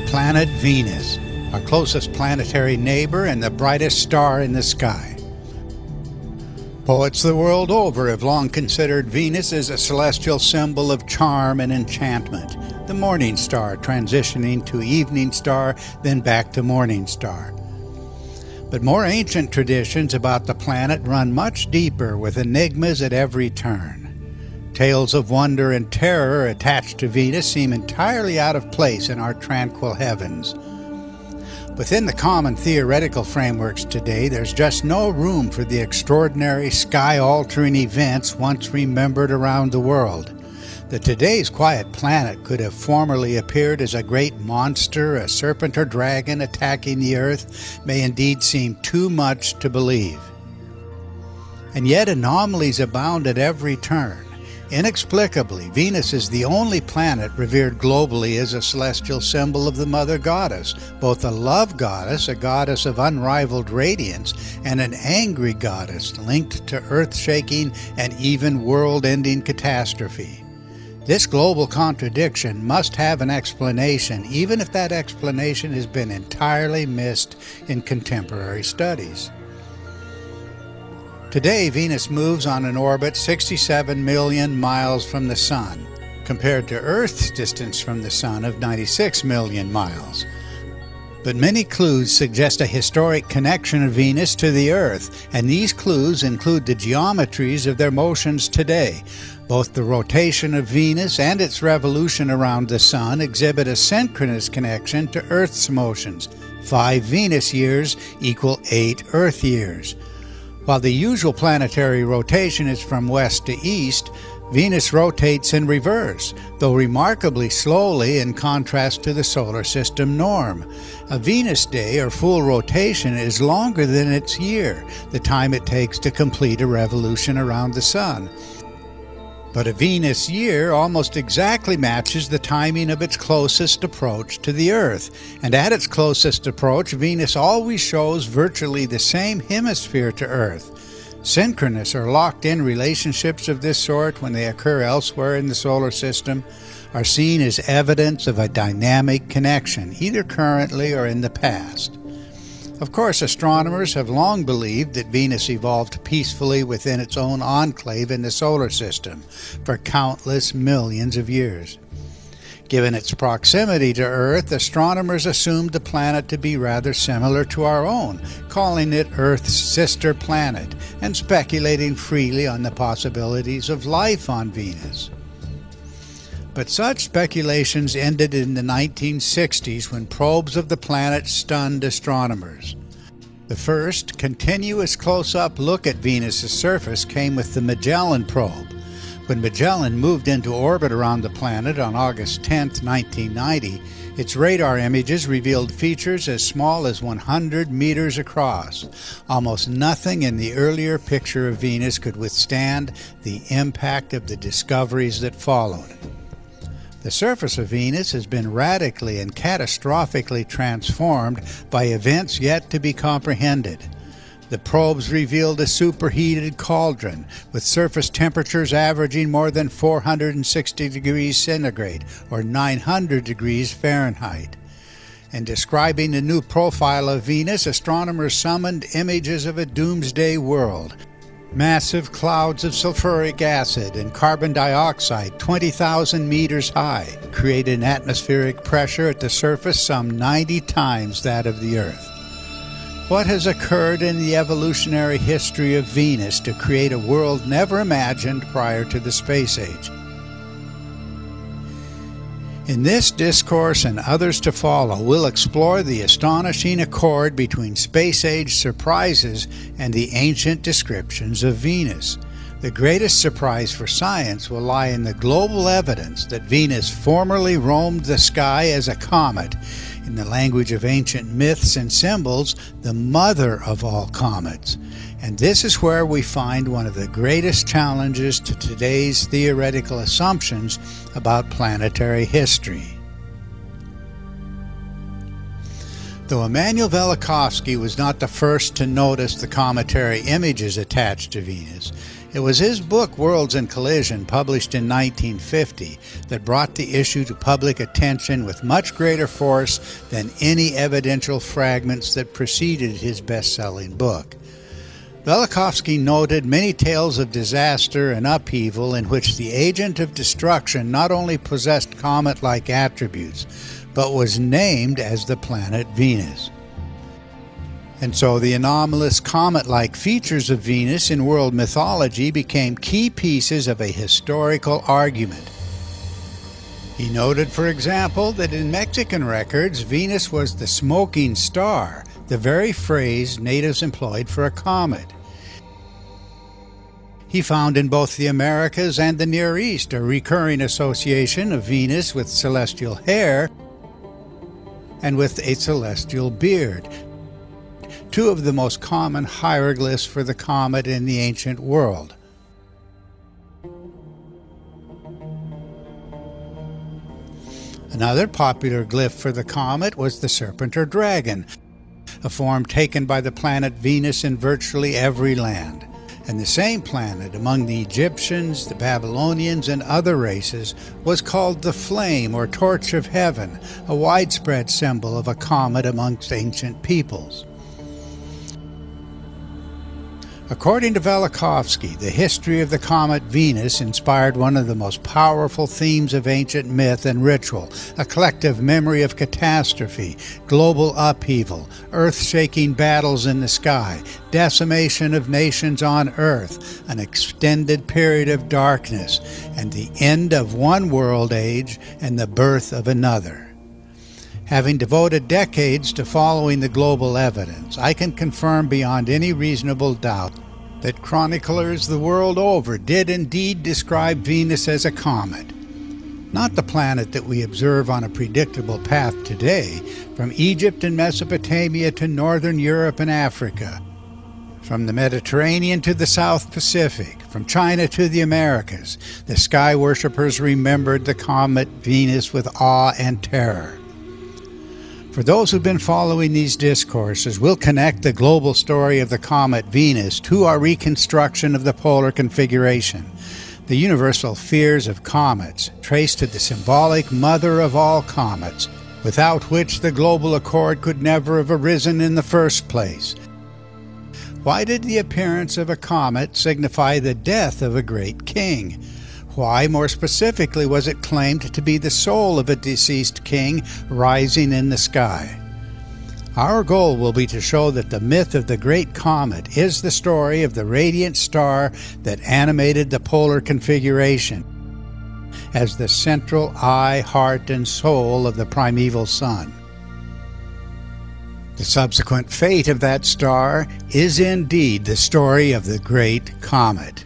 planet Venus, our closest planetary neighbor and the brightest star in the sky. Poets the world over have long considered Venus as a celestial symbol of charm and enchantment, the morning star transitioning to evening star, then back to morning star. But more ancient traditions about the planet run much deeper, with enigmas at every turn. Tales of wonder and terror attached to Venus seem entirely out of place in our tranquil heavens. Within the common theoretical frameworks today, there's just no room for the extraordinary sky-altering events once remembered around the world. That today's quiet planet could have formerly appeared as a great monster, a serpent or dragon attacking the Earth, may indeed seem too much to believe. And yet anomalies abound at every turn. Inexplicably, Venus is the only planet revered globally as a celestial symbol of the Mother Goddess, both a love goddess, a goddess of unrivaled radiance, and an angry goddess linked to earth-shaking and even world-ending catastrophe. This global contradiction must have an explanation, even if that explanation has been entirely missed in contemporary studies. Today, Venus moves on an orbit 67 million miles from the Sun, compared to Earth's distance from the Sun of 96 million miles. But many clues suggest a historic connection of Venus to the Earth, and these clues include the geometries of their motions today. Both the rotation of Venus and its revolution around the Sun exhibit a synchronous connection to Earth's motions. 5 Venus years equal 8 Earth years. While the usual planetary rotation is from west to east, Venus rotates in reverse, though remarkably slowly in contrast to the solar system norm. A Venus day or full rotation is longer than its year, the time it takes to complete a revolution around the Sun. But a Venus year almost exactly matches the timing of its closest approach to the Earth, and at its closest approach, Venus always shows virtually the same hemisphere to Earth. Synchronous or locked-in relationships of this sort, when they occur elsewhere in the solar system, are seen as evidence of a dynamic connection, either currently or in the past. Of course, astronomers have long believed that Venus evolved peacefully within its own enclave in the solar system for countless millions of years. Given its proximity to Earth, astronomers assumed the planet to be rather similar to our own, calling it Earth's sister planet, and speculating freely on the possibilities of life on Venus. But such speculations ended in the 1960s when probes of the planet stunned astronomers. The first continuous close-up look at Venus's surface came with the Magellan probe. When Magellan moved into orbit around the planet on August 10, 1990, its radar images revealed features as small as 100 meters across. Almost nothing in the earlier picture of Venus could withstand the impact of the discoveries that followed. The surface of Venus has been radically and catastrophically transformed by events yet to be comprehended. The probes revealed a superheated cauldron, with surface temperatures averaging more than 460 degrees centigrade, or 900 degrees Fahrenheit. In describing the new profile of Venus, astronomers summoned images of a doomsday world. Massive clouds of sulfuric acid and carbon dioxide 20,000 meters high create an atmospheric pressure at the surface some 90 times that of the Earth. What has occurred in the evolutionary history of Venus to create a world never imagined prior to the space age? In this discourse and others to follow, we'll explore the astonishing accord between space-age surprises and the ancient descriptions of Venus. The greatest surprise for science will lie in the global evidence that Venus formerly roamed the sky as a comet, in the language of ancient myths and symbols, the mother of all comets. And this is where we find one of the greatest challenges to today's theoretical assumptions about planetary history. Though Emanuel Velikovsky was not the first to notice the cometary images attached to Venus, It was his book, Worlds in Collision, published in 1950, that brought the issue to public attention with much greater force than any evidential fragments that preceded his best-selling book. Velikovsky noted many tales of disaster and upheaval in which the agent of destruction not only possessed comet-like attributes, but was named as the planet Venus. And so the anomalous comet-like features of Venus in world mythology became key pieces of a historical argument. He noted, for example, that in Mexican records, Venus was the smoking star, the very phrase natives employed for a comet. He found in both the Americas and the Near East a recurring association of Venus with celestial hair and with a celestial beard, two of the most common hieroglyphs for the comet in the ancient world. Another popular glyph for the comet was the serpent or dragon, a form taken by the planet Venus in virtually every land. And the same planet among the Egyptians, the Babylonians, and other races was called the flame or torch of heaven, a widespread symbol of a comet amongst ancient peoples. According to Velikovsky, the history of the comet Venus inspired one of the most powerful themes of ancient myth and ritual, a collective memory of catastrophe, global upheaval, earth-shaking battles in the sky, decimation of nations on Earth, an extended period of darkness, and the end of one world age and the birth of another. Having devoted decades to following the global evidence, I can confirm beyond any reasonable doubt that chroniclers the world over did indeed describe Venus as a comet. Not the planet that we observe on a predictable path today, from Egypt and Mesopotamia to northern Europe and Africa, from the Mediterranean to the South Pacific, from China to the Americas. The sky worshippers remembered the comet Venus with awe and terror. For those who've been following these discourses, we'll connect the global story of the comet Venus to our reconstruction of the polar configuration. The universal fears of comets, traced to the symbolic mother of all comets, without which the global accord could never have arisen in the first place. Why did the appearance of a comet signify the death of a great king? Why, more specifically, was it claimed to be the soul of a deceased king rising in the sky? Our goal will be to show that the myth of the Great Comet is the story of the radiant star that animated the polar configuration as the central eye, heart, and soul of the primeval sun. The subsequent fate of that star is indeed the story of the Great Comet.